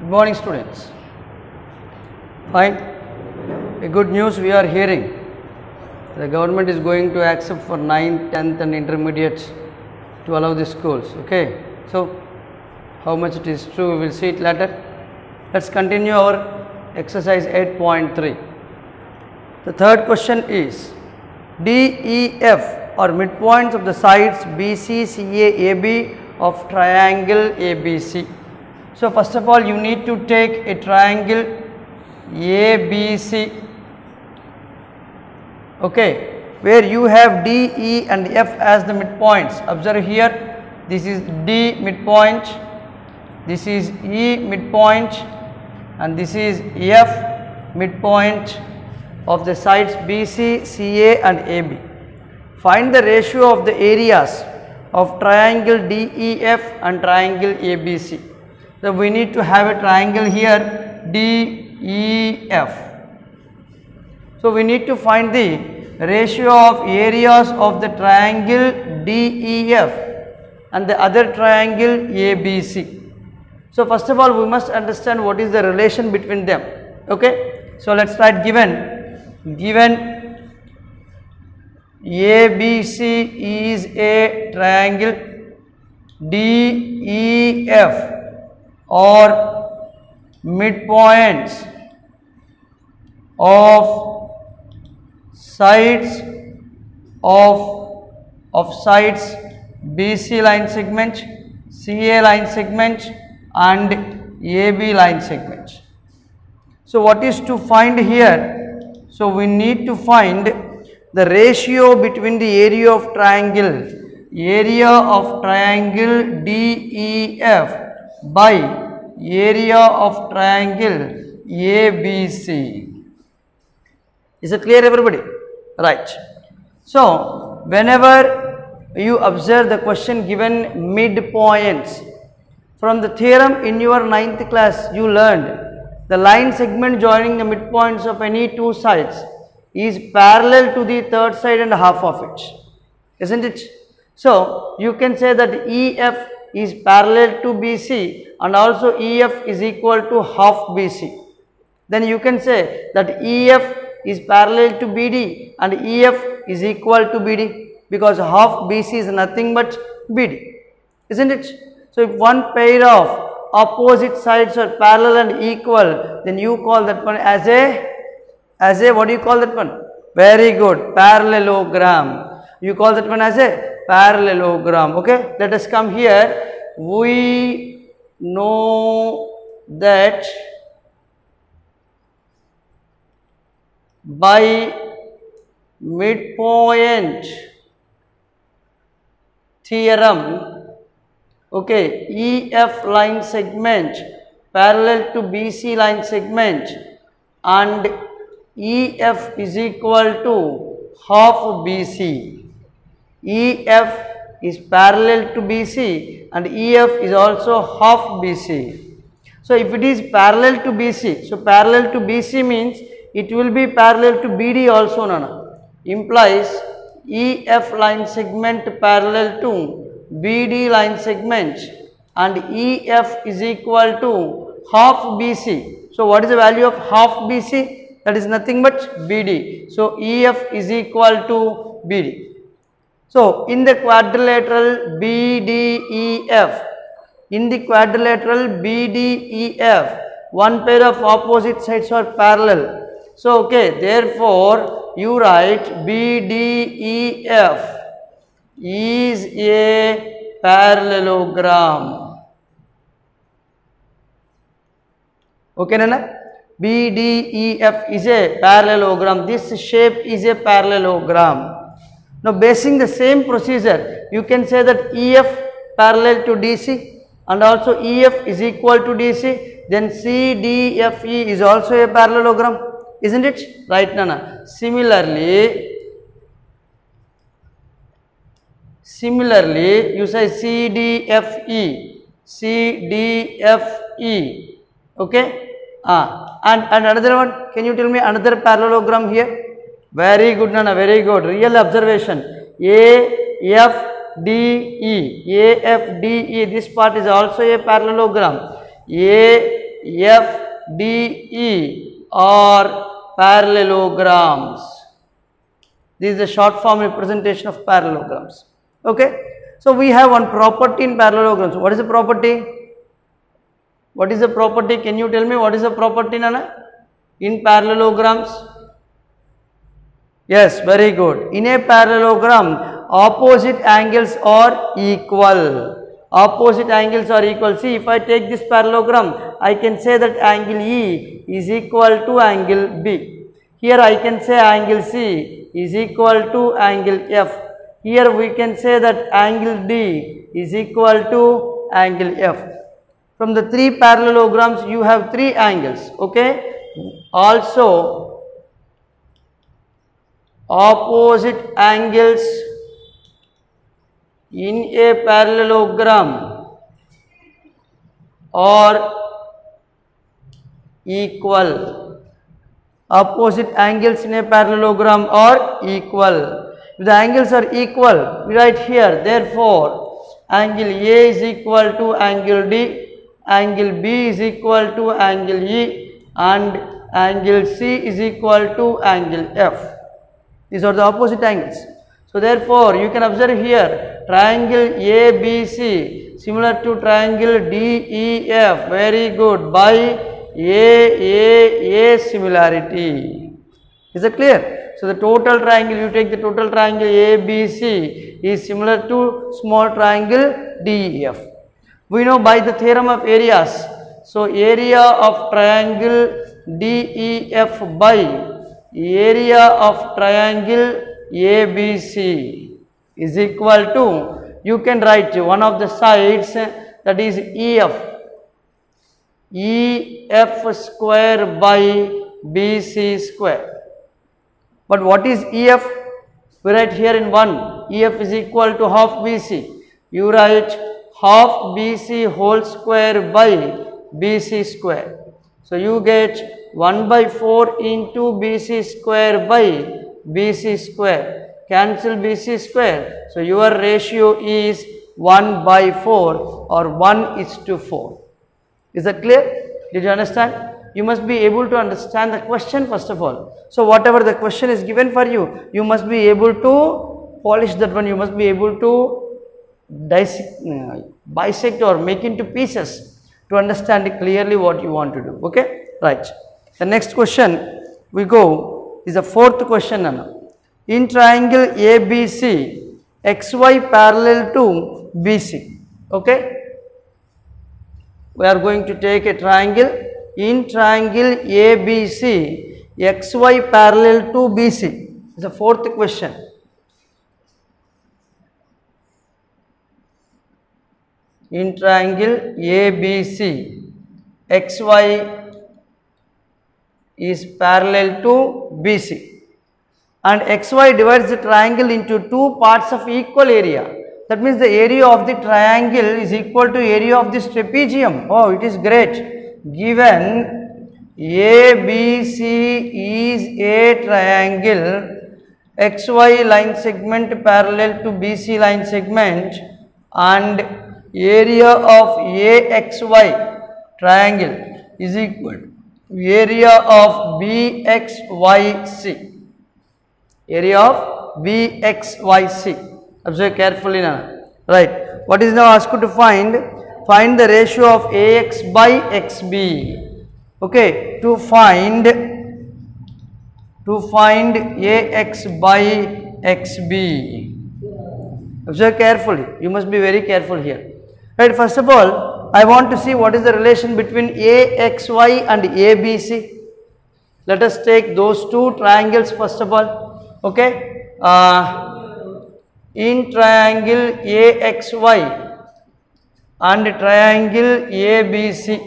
Good morning, students. Fine. A good news we are hearing. The government is going to accept for 9th, 10th and intermediates to allow the schools. Okay. So, how much it is true, we will see it later. Let's continue our exercise 8.3. The third question is DEF are midpoints of the sides BC, CA, AB of triangle ABC. So, first of all you need to take a triangle ABC, okay, where you have D, E and F as the midpoints. Observe here, this is D midpoint, this is E midpoint and this is F midpoint of the sides BC, CA and AB. Find the ratio of the areas of triangle DEF and triangle ABC. So, we need to have a triangle here DEF. So, we need to find the ratio of areas of the triangle DEF and the other triangle ABC. So, first of all we must understand what is the relation between them. Okay. So, let us write given ABC is a triangle, DEF or midpoints of sides of sides BC line segment, CA line segment and AB line segment. So, what is to find here? So, we need to find the ratio between the area of triangle DEF by area of triangle ABC. Is it clear, everybody? Right. So, whenever you observe the question given midpoints, from the theorem in your 9th class you learned the line segment joining the midpoints of any two sides is parallel to the third side and half of it, isn't it? So, you can say that EF is parallel to BC and also EF is equal to half BC. Then you can say that EF is parallel to BD and EF is equal to BD because half BC is nothing but BD, isn't it? So, if one pair of opposite sides are parallel and equal, then you call that one as a what do you call that one? Very good, parallelogram. You call that one as a parallelogram. Okay, let us come here. We know that by midpoint theorem, okay, EF line segment parallel to BC line segment and EF is equal to half BC. EF is parallel to BC and EF is also half BC. So, if it is parallel to BC, so parallel to BC means it will be parallel to BD also, Nana. Implies EF line segment parallel to BD line segment and EF is equal to half BC. So, what is the value of half BC? That is nothing but BD. So, EF is equal to BD. So, in the quadrilateral BDEF, one pair of opposite sides are parallel. So, okay, therefore, you write BDEF is a parallelogram. Okay, Nana? BDEF is a parallelogram. This shape is a parallelogram. Now, basing the same procedure, you can say that EF parallel to DC and also EF is equal to DC, then CDFE is also a parallelogram, isn't it? Right, Nana? Similarly, you say CDFE, okay? And another one, can you tell me another parallelogram here? Very good, Nana, very good. Real observation. AFDE, this part is also a parallelogram. AFDE are parallelograms. This is the short form representation of parallelograms. Okay. So we have one property in parallelograms. What is the property? What is the property? Can you tell me what is the property, Nana? In parallelograms? Yes, very good. In a parallelogram, opposite angles are equal. Opposite angles are equal. See, if I take this parallelogram, I can say that angle E is equal to angle B. Here I can say angle C is equal to angle F. Here we can say that angle D is equal to angle F. From the three parallelograms, you have three angles. Okay. Also, opposite angles in a parallelogram are equal. Opposite angles in a parallelogram are equal. If the angles are equal, we write here, therefore, angle A is equal to angle D, angle B is equal to angle E, and angle C is equal to angle F. These are the opposite angles. So therefore, you can observe here triangle ABC similar to triangle DEF. Very good. By A similarity. Is it clear? So the total triangle, you take the total triangle ABC is similar to small triangle DEF. We know by the theorem of areas. So area of triangle DEF by area of triangle ABC is equal to, you can write one of the sides, that is EF square by BC square. But what is EF? We write here in 1, EF is equal to half BC. You write half BC whole square by BC square. So you get 1 by 4 into BC square by BC square. Cancel BC square. So your ratio is 1 by 4 or 1:4. Is that clear? Did you understand? You must be able to understand the question first of all. So whatever the question is given for you, you must be able to polish that one. You must be able to bisect or make into pieces to understand clearly what you want to do. Okay, right. The next question we go is the fourth question, Nana. In triangle ABC, XY parallel to BC. Okay, we are going to take a triangle. In triangle ABC, XY parallel to BC. Is the fourth question. In triangle ABC, XY is parallel to BC, and XY divides the triangle into two parts of equal area. That means the area of the triangle is equal to area of this trapezium. Oh, it is great. Given ABC is a triangle, XY line segment parallel to BC line segment, and area of AXY triangle is equal to area of BXYC. Area of BXYC. Observe carefully now. Right. What is now asked to find? Find the ratio of AX by XB. Okay. To find AX by XB. Observe carefully. You must be very careful here. Right. First of all, I want to see what is the relation between AXY and ABC. Let us take those two triangles first of all. Okay. In triangle AXY and triangle ABC,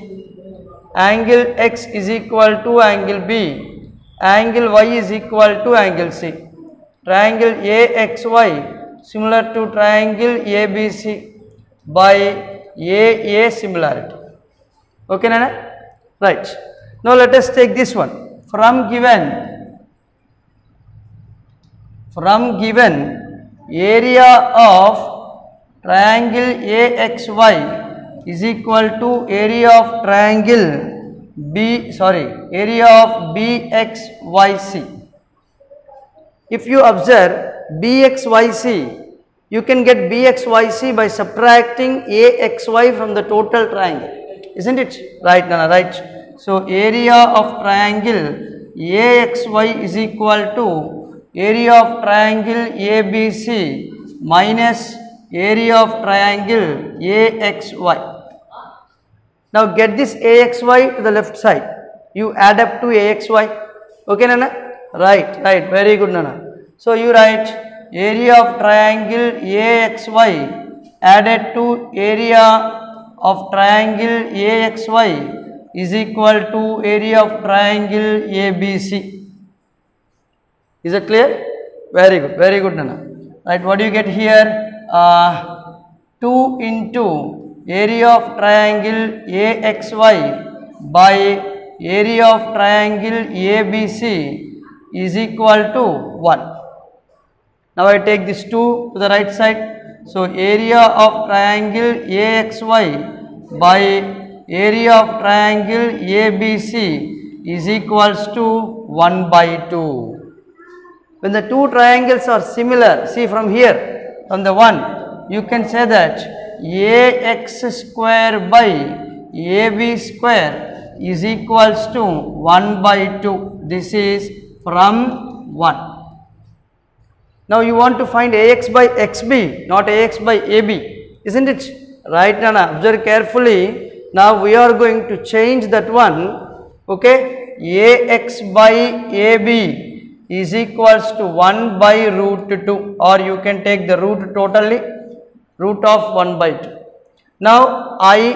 angle X is equal to angle B, angle Y is equal to angle C. Triangle AXY similar to triangle ABC by AA similarity. Okay, Nana? Right. Now let us take this one. From given area of triangle AXY is equal to area of triangle area of BXYC. If you observe BXYC, you can get BXYC by subtracting AXY from the total triangle, isn't it? Right, Nana, right. So, area of triangle AXY is equal to area of triangle ABC minus area of triangle AXY. Now, get this AXY to the left side. You add up to AXY. Okay, Nana? Right, very good, Nana. So, you write area of triangle AXY added to area of triangle AXY is equal to area of triangle ABC. Is it clear? Very good, Nana. Right, what do you get here? 2 into area of triangle AXY by area of triangle ABC is equal to 1. Now I take this 2 to the right side. So area of triangle AXY by area of triangle ABC is equals to 1 by 2. When the two triangles are similar, see from here, from the 1, you can say that AX square by AB square is equals to 1 by 2. This is from 1. Now you want to find AX by XB, not AX by AB, isn't it? Right, Nana? Observe carefully. Now we are going to change that one. Okay, AX by AB is equals to 1 by root 2, or you can take the root totally, root of 1 by 2. Now I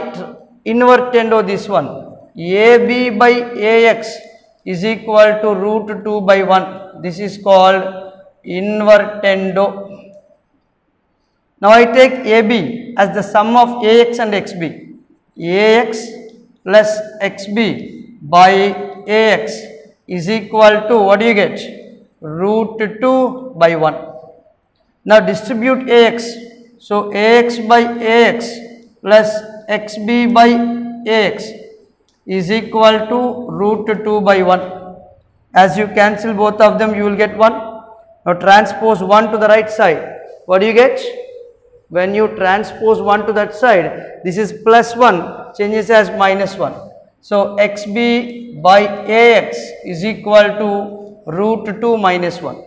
invertendo this one. AB by AX is equal to root 2 by 1. This is called invertendo. Now I take AB as the sum of AX and XB. AX plus XB by AX is equal to, what do you get? Root 2 by 1. Now distribute AX. So AX by AX plus XB by AX is equal to root 2 by 1. As you cancel both of them, you will get 1. Now transpose 1 to the right side. What do you get? When you transpose 1 to that side, this is plus 1, changes as minus 1. So XB by AX is equal to root 2 minus 1.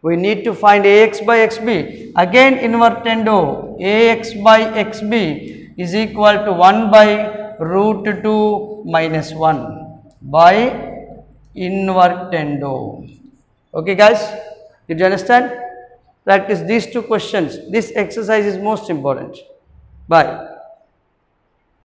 We need to find AX by XB. Again invertendo, AX by XB is equal to 1 by root 2 minus 1 by invertendo. Okay guys? Did you understand? Practice these two questions. This exercise is most important. Bye.